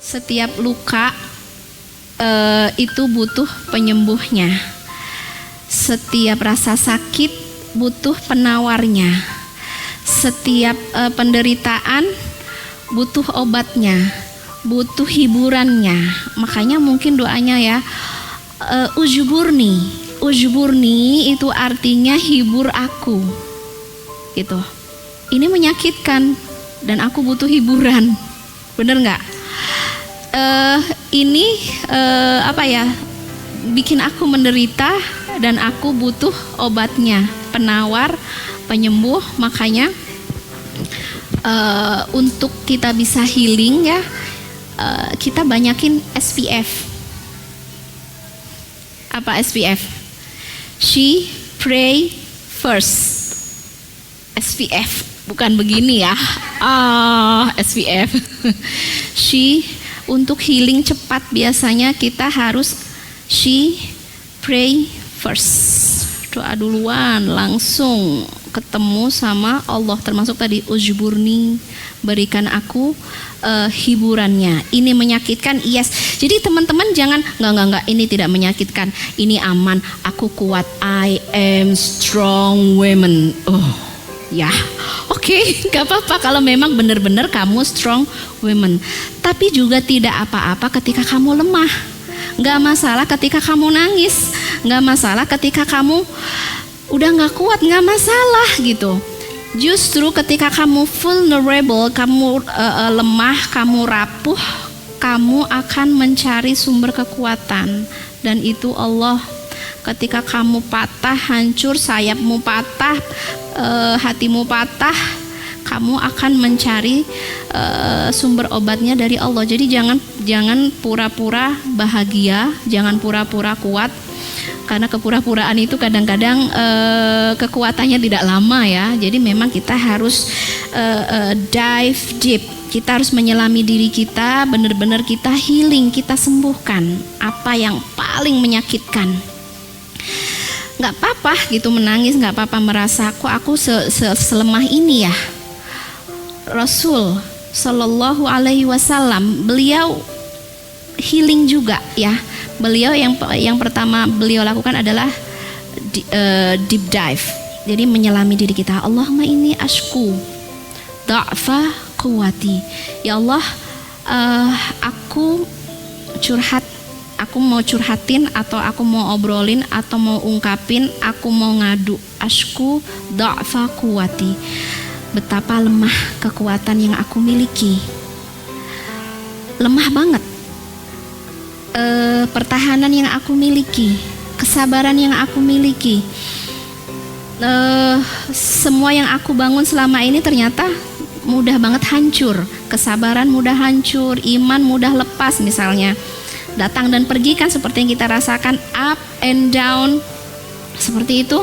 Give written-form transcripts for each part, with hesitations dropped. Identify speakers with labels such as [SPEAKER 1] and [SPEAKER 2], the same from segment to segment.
[SPEAKER 1] Setiap luka itu butuh penyembuhnya. Setiap rasa sakit butuh penawarnya. Setiap penderitaan butuh obatnya, butuh hiburannya. Makanya mungkin doanya ya, ujburni. Ujburni itu artinya hibur aku. Gitu. Ini menyakitkan dan aku butuh hiburan. Bener nggak? Ini bikin aku menderita dan aku butuh obatnya, penawar, penyembuh. Makanya untuk kita bisa healing ya, kita banyakin SPF. Apa SPF? She pray first. SPF, bukan begini ya. SPF. She, untuk healing cepat biasanya kita harus she pray first. Doa duluan, langsung ketemu sama Allah. Termasuk tadi ujburni, berikan aku hiburannya. Ini menyakitkan, yes. Jadi teman-teman jangan enggak, ini tidak menyakitkan, ini aman, aku kuat, I am strong woman. Ya, oke, gak apa-apa kalau memang benar-benar kamu strong woman. Tapi juga tidak apa-apa ketika kamu lemah. Gak masalah ketika kamu nangis. Gak masalah ketika kamu udah gak kuat, gak masalah gitu. Justru ketika kamu vulnerable, kamu lemah, kamu rapuh, kamu akan mencari sumber kekuatan. Dan itu Allah. Ketika kamu patah, hancur, sayapmu patah, hatimu patah, kamu akan mencari sumber obatnya dari Allah. Jadi jangan pura-pura bahagia, jangan pura-pura kuat, karena kepura-puraan itu kadang-kadang kekuatannya tidak lama ya. Jadi memang kita harus dive deep. Kita harus menyelami diri kita, benar-benar kita healing, kita sembuhkan apa yang paling menyakitkan. Nggak apa-apa gitu menangis, nggak apa-apa merasa kok aku selemah ini ya. Rasul Shallallahu Alaihi Wasallam beliau healing juga ya. Beliau yang pertama beliau lakukan adalah deep dive. Jadi menyelami diri kita. Allahumma inni ashku da'fa quwati. Ya Allah, aku curhat. Aku mau curhatin atau aku mau obrolin atau mau ungkapin, aku mau ngadu. Ashku da'fa quwati. Betapa lemah kekuatan yang aku miliki. Lemah banget. Pertahanan yang aku miliki, kesabaran yang aku miliki. Semua yang aku bangun selama ini ternyata mudah banget hancur. Kesabaran mudah hancur, iman mudah lepas misalnya. Datang dan pergi kan seperti yang kita rasakan, up and down seperti itu.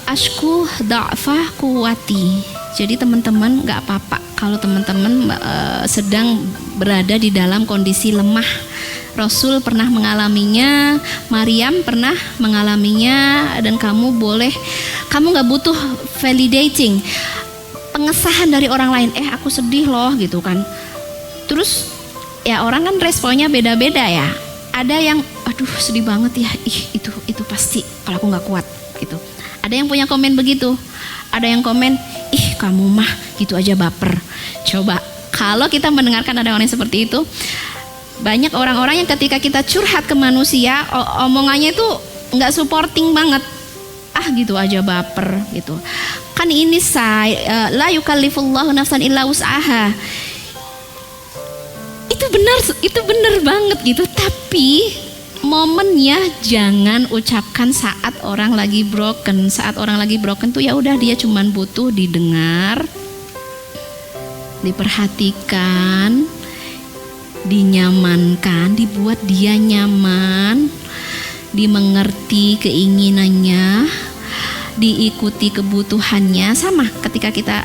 [SPEAKER 1] Ashku da'fa quwati. Jadi teman-teman nggak apa-apa kalau teman-teman sedang berada di dalam kondisi lemah. Rasul pernah mengalaminya, Maryam pernah mengalaminya, dan kamu nggak butuh validating, pengesahan dari orang lain. Aku sedih loh gitu kan. Terus ya orang kan responnya beda-beda ya. Ada yang aduh sedih banget ya, itu pasti kalau aku nggak kuat gitu. Ada yang punya komen begitu. Ada yang komen, kamu mah gitu aja baper. Coba kalau kita mendengarkan ada orang yang seperti itu, banyak orang-orang yang ketika kita curhat ke manusia, omongannya itu nggak supporting banget. Gitu aja baper gitu. Kan ini la yukallifullahu nafsan illa wus'aha. Itu benar banget gitu. Tapi momennya jangan ucapkan saat orang lagi broken. Saat orang lagi broken tuh ya udah, dia cuman butuh didengar, diperhatikan, dinyamankan, dibuat dia nyaman, dimengerti keinginannya, diikuti kebutuhannya. Sama ketika kita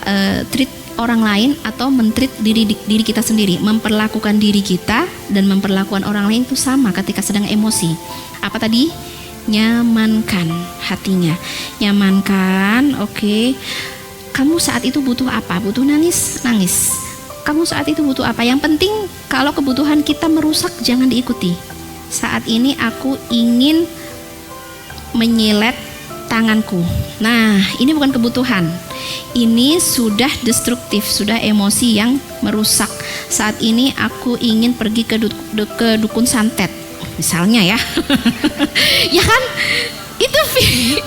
[SPEAKER 1] treat orang lain atau men-treat diri kita sendiri, memperlakukan diri kita dan memperlakukan orang lain itu sama ketika sedang emosi. Apa tadi? Nyamankan hatinya, nyamankan. Oke. Kamu saat itu butuh apa? Butuh nangis, nangis. kamu saat itu butuh apa. Yang penting kalau kebutuhan kita merusak jangan diikuti. Saat ini aku ingin menyilet tanganku. Nah, ini bukan kebutuhan. Ini sudah destruktif, sudah emosi yang merusak. Saat ini aku ingin pergi ke dukun santet, misalnya ya. Ya kan?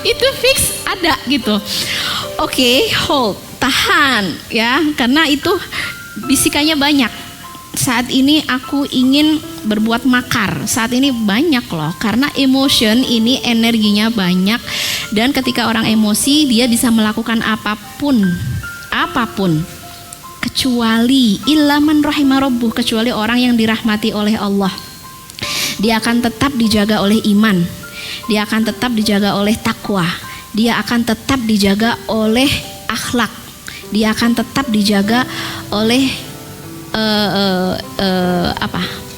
[SPEAKER 1] Itu fix ada gitu. Oke, hold, tahan ya, karena itu bisikannya banyak. Saat ini aku ingin berbuat makar. Saat ini banyak loh, karena emotion ini energinya banyak. Dan ketika orang emosi, dia bisa melakukan apapun kecuali ilaman rahimah rabbuh, kecuali orang yang dirahmati oleh Allah. Dia akan tetap dijaga oleh iman, dia akan tetap dijaga oleh takwa, dia akan tetap dijaga oleh akhlak, dia akan tetap dijaga oleh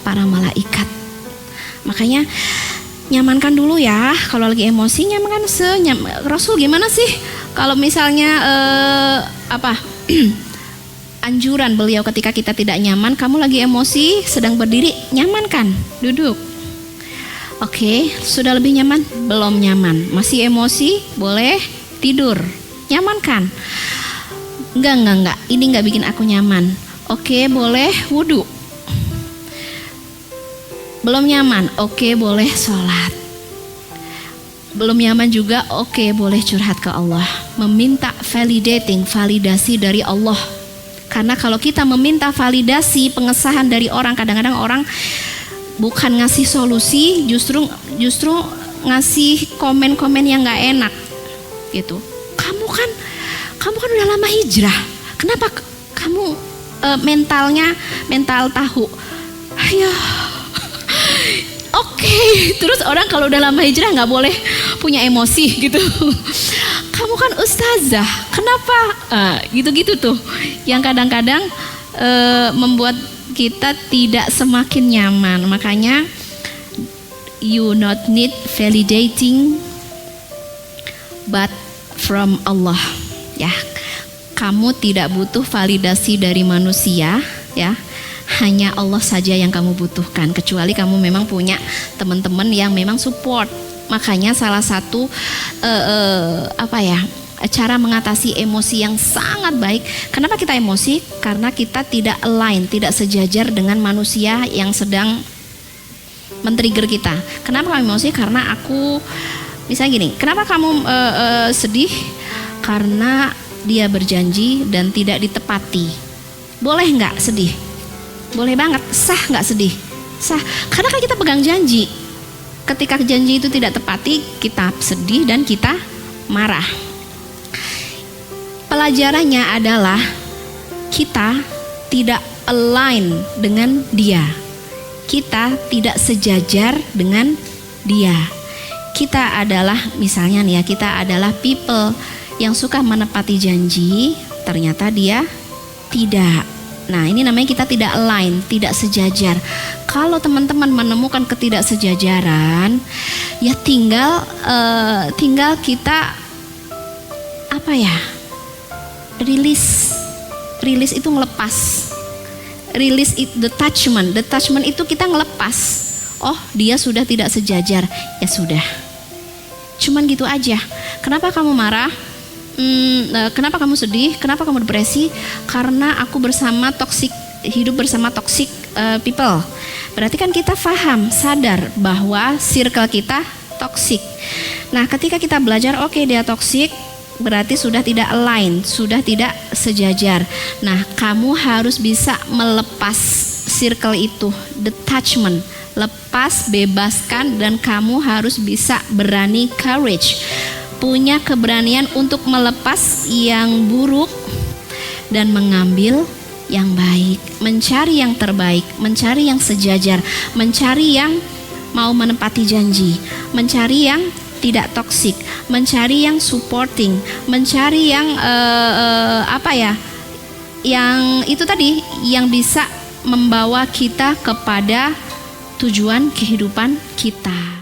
[SPEAKER 1] para malaikat. Makanya nyamankan dulu ya. Kalau lagi emosi nyamankan Rasul gimana sih kalau misalnya anjuran beliau ketika kita tidak nyaman, kamu lagi emosi sedang berdiri, nyamankan, duduk. Oke, sudah lebih nyaman? Belum nyaman, masih emosi, boleh tidur, nyamankan. Enggak, ini enggak bikin aku nyaman. Oke, boleh wudhu. Belum nyaman, oke, boleh sholat. Belum nyaman juga, oke, boleh curhat ke Allah. Meminta validasi dari Allah. Karena kalau kita meminta validasi, pengesahan dari orang, kadang-kadang orang bukan ngasih solusi, justru ngasih komen-komen yang nggak enak gitu. Kamu kan udah lama hijrah, kenapa kamu mental tahu? Ayo, oke. Terus orang kalau udah lama hijrah nggak boleh punya emosi gitu. Kamu kan ustazah, kenapa? Gitu-gitu tuh, yang kadang-kadang membuat kita tidak semakin nyaman. Makanya you not need validating but from Allah ya. Kamu tidak butuh validasi dari manusia ya. Hanya Allah saja yang kamu butuhkan, kecuali kamu memang punya teman-teman yang memang support. Makanya salah satu cara mengatasi emosi yang sangat baik. Kenapa kita emosi? Karena kita tidak align, tidak sejajar dengan manusia yang sedang men-trigger kita. Kenapa kamu emosi? Karena aku, misalnya gini, kenapa kamu sedih? Karena dia berjanji dan tidak ditepati. Boleh nggak sedih? Boleh banget. Sah nggak sedih? Sah. Karena kan kita pegang janji. Ketika janji itu tidak tepati, kita sedih dan kita marah. Pelajarannya adalah kita tidak align dengan dia. Kita tidak sejajar dengan dia. Kita adalah, misalnya nih ya, kita adalah people yang suka menepati janji, ternyata dia tidak. Nah, ini namanya kita tidak align, tidak sejajar. Kalau teman-teman menemukan ketidaksejajaran, ya tinggal kita rilis itu ngelepas. Rilis detachment itu kita ngelepas. Oh, dia sudah tidak sejajar, ya sudah. Cuman gitu aja. Kenapa kamu marah? Kenapa kamu sedih? Kenapa kamu depresi? Karena aku hidup bersama toxic people. Berarti kan kita sadar bahwa circle kita toxic. Nah, ketika kita belajar, oke, dia toxic, berarti sudah tidak align, sudah tidak sejajar. Nah, kamu harus bisa melepas circle itu, detachment, lepas, bebaskan, dan kamu harus bisa berani, courage, punya keberanian untuk melepas yang buruk dan mengambil yang baik, mencari yang terbaik, mencari yang sejajar, mencari yang mau menepati janji, mencari yang tidak toksik, mencari yang supporting, mencari yang yang itu tadi, yang bisa membawa kita kepada tujuan kehidupan kita.